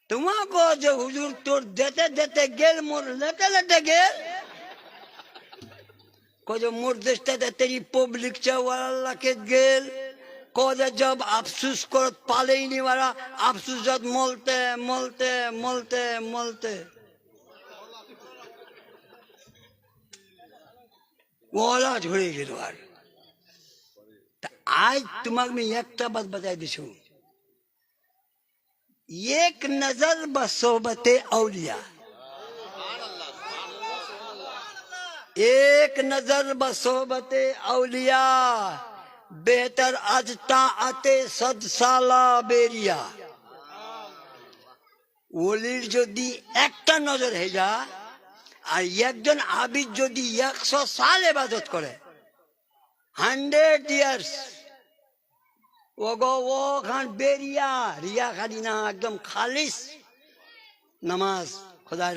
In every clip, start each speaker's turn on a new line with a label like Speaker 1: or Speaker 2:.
Speaker 1: তোমাকে যে হুজুর তোর যেতে যেতে গেল মোর লেটে লেটে গেল जो मोर देशता तेरी पब्लिक अल्लाह के गेल कहे जब अफसोस कर पाले ही नहीं वाला अफसोस जब मलते मलते मलते मलते ओला झड़े गल आज तुम्हारे में एक बात बता दीछू एक नजर बसोबते औलिया एक नजर बसोबते औलिया बेहतर अजता आते सद साला बेरिया ওলির যদি একটা নজর হয়ে যা আর একজন আবিদ যদি 100 সাল ইবাদত করে 100 ইয়ার্স ওগো ও খান বেরিয়া রিয়া খালি না একদম খালিস নামাজ খোদার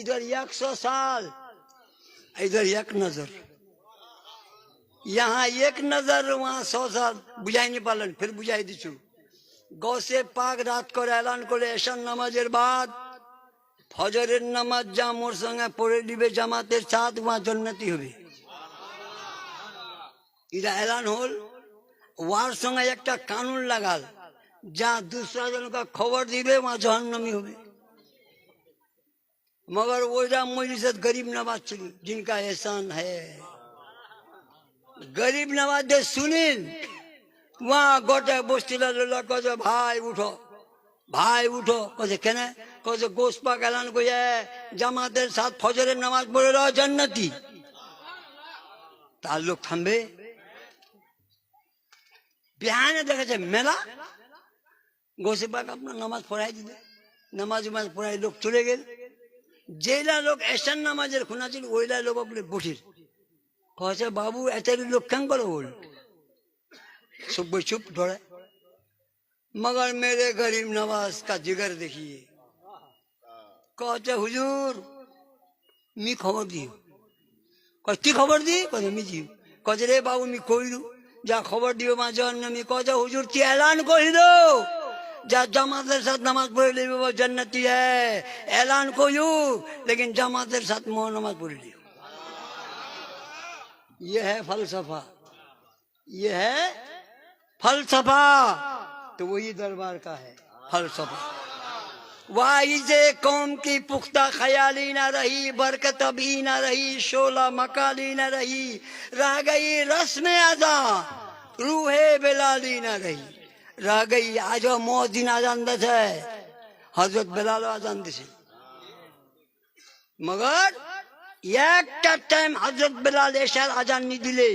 Speaker 1: इधर 100 साल इधर एक नजर यहाँ एक नजर वहाँ 100 साल बुझाई नहीं पालन फिर बुझाई दीचू गौ से पाक रात को ऐलान कर एशान नामाजेर बाद फजरेर नामाज जा मोर संगे पढ़े दिबे জামাতের साथ वहाँ जन्नती होबे इधर ऐलान होल वार संगे एक कानून लगाल जहाँ दूसरा जन का खबर दिबे वहाँ जहन्नमी होबे मगर ओजा मजलिसत गरीब नवाज चली जिनका एहसान है गरीब नवाज दे सुनील वहाँ गोटे बस्तीला लोला कहे भाई उठो कहे केने कहे गोश पाक ऐलान करे জামাতের साथ फजरेर नमाज पढ़े रहो जन्नती तार लोग थामबे बिहाने देखे मेला गोशे पाक अपना नमाज पढ़ाई दिले नमाज पढ़ाई लोग चले गए जेला लोग एशान नामाजेर खुना छिल ओइला लोग अपने बुठिर कहे बाबू एत लोग क्या करो बोल सब चुप धरे मगर मेरे गरीब नवाज का जिगर देखिए कहते हुजूर मी खबर दियो कती खबर दी कहे मी दियो कहे रे बाबू मी कइलु जा खबर दियो मा जन्नमी कहे हुजूर ती ऐलान करि दो जा जमातेर साथ नमाज पढ़े ले वो जन्नती है ऐलान कोयू लेकिन जमातेर साथ मोह नमाज पढ़ लियो ये है फलसफा ये है फलसफा तो वही दरबार का है फलसफा वाइजे कौम की पुख्ता ख्याली न रही बरकत भी न रही शोला मकाली न रही रह गई रस्म अदा रूहे बिलाली न रही रह गई आज मोहद्दीन आजान दे हजरत बेलाल आजान दिसे मगर एक टाइम हजरत बेलाल एशार आजान नहीं दिले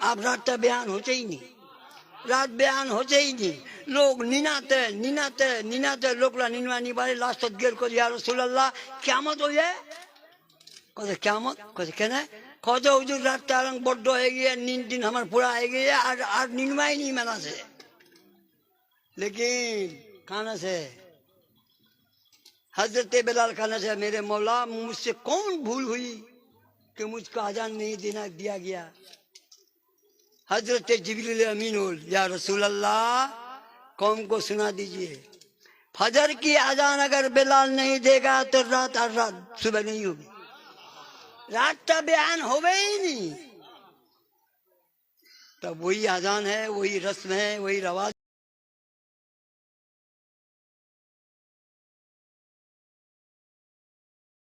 Speaker 1: आप रात बयान होते ही नहीं रात बयान होते ही नहीं लोग निनाते निनाते निनाते लोगला निनवा नहीं पारे लास्ट गेल को या रसूल अल्लाह क़यामत हो जाए कहे क़यामत कहे कहना कहे हुजूर रात तारंग बड्ड हो गया नींद दिन हमार पूरा हो गया और निनवा ही नहीं मना से लेकिन खाना से हजरत बेलाल खाना से मेरे मौला मुझसे कौन भूल हुई कि मुझको आजान नहीं देना दिया गया हजरत जिब्रील अमीन होल या रसूल अल्लाह कौम को सुना दीजिए फजर की आजान अगर बेलाल नहीं देगा तो रात और रात सुबह नहीं होगी रात का बयान होवे ही नहीं तब वही आजान है वही रस्म है वही रवाज